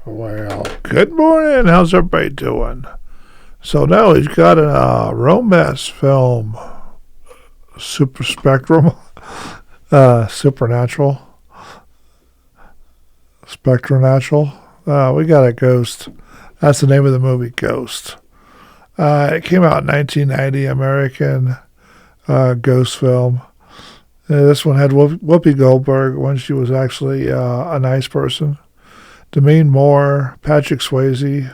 Well, good morning. How's everybody doing? So now he's got a romance film, Super Spectrum, Supernatural, Spectranatural. We got a Ghost. That's the name of the movie, Ghost. It came out in 1990, American ghost film. This one had Whoopi Goldberg when she was actually a nice person. Demi Moore, Patrick Swayze,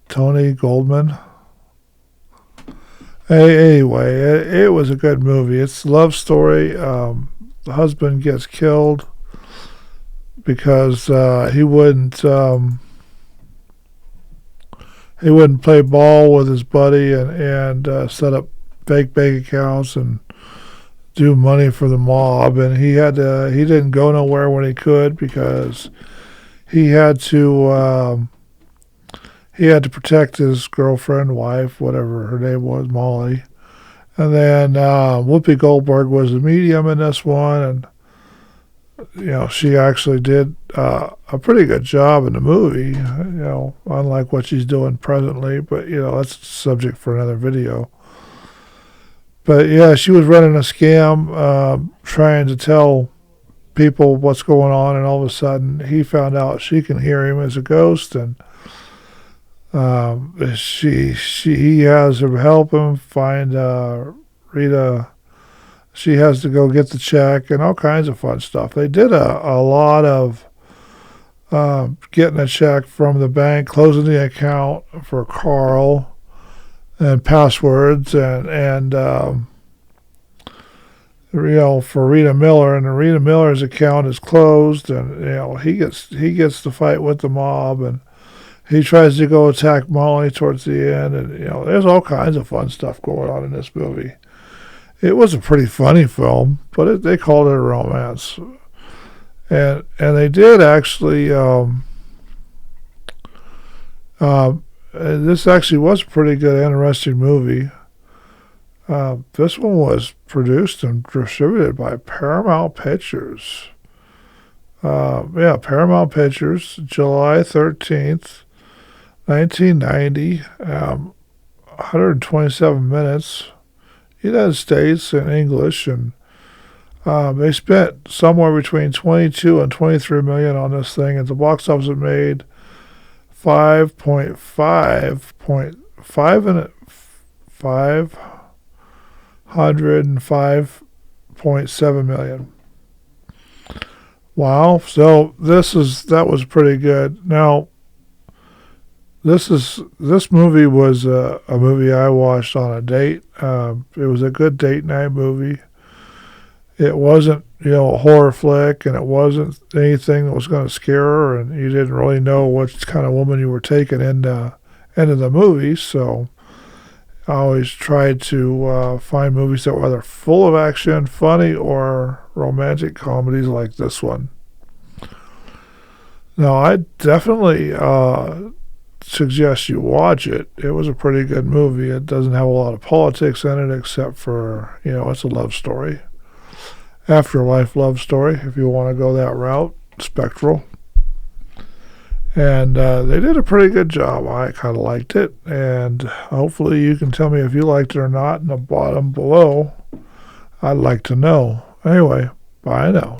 Tony Goldman. Anyway, it was a good movie. It's a love story. The husband gets killed because he wouldn't play ball with his buddy and set up fake bank accounts and do money for the mob, and he didn't go nowhere when he could because he had to protect his girlfriend, wife, whatever her name was, Molly. And then Whoopi Goldberg was the medium in this one, and she actually did a pretty good job in the movie, unlike what she's doing presently, but that's a subject for another video. But yeah, she was running a scam, trying to tell people what's going on, and all of a sudden he found out she can hear him as a ghost, and he has to help him find Rita. She has to go get the check and all kinds of fun stuff. They did a lot of getting a check from the bank, closing the account for Carl, and passwords and for Rita Miller, and Rita Miller's account is closed, and he gets to fight with the mob, and he tries to go attack Molly towards the end, and there's all kinds of fun stuff going on in this movie. It was a pretty funny film, but they called it a romance, and they did actually. This actually was a pretty good, interesting movie. This one was produced and distributed by Paramount Pictures. Paramount Pictures, July 13th, 1990, 127 minutes, United States in English, and they spent somewhere between 22 and 23 million on this thing, and the box office it made 505.7 million. Wow! So that was pretty good. Now, this movie was a movie I watched on a date. It was a good date night movie. It wasn't a horror flick, and it wasn't anything that was going to scare her, and you didn't really know what kind of woman you were taking into the movie. So I always tried to find movies that were either full of action, funny, or romantic comedies like this one. Now, I definitely suggest you watch it. It was a pretty good movie. It doesn't have a lot of politics in it, except for, it's a love story. Afterlife love story, if you want to go that route, spectral. And they did a pretty good job. I kind of liked it, and hopefully you can tell me if you liked it or not in the bottom below. I'd like to know. Anyway, bye now.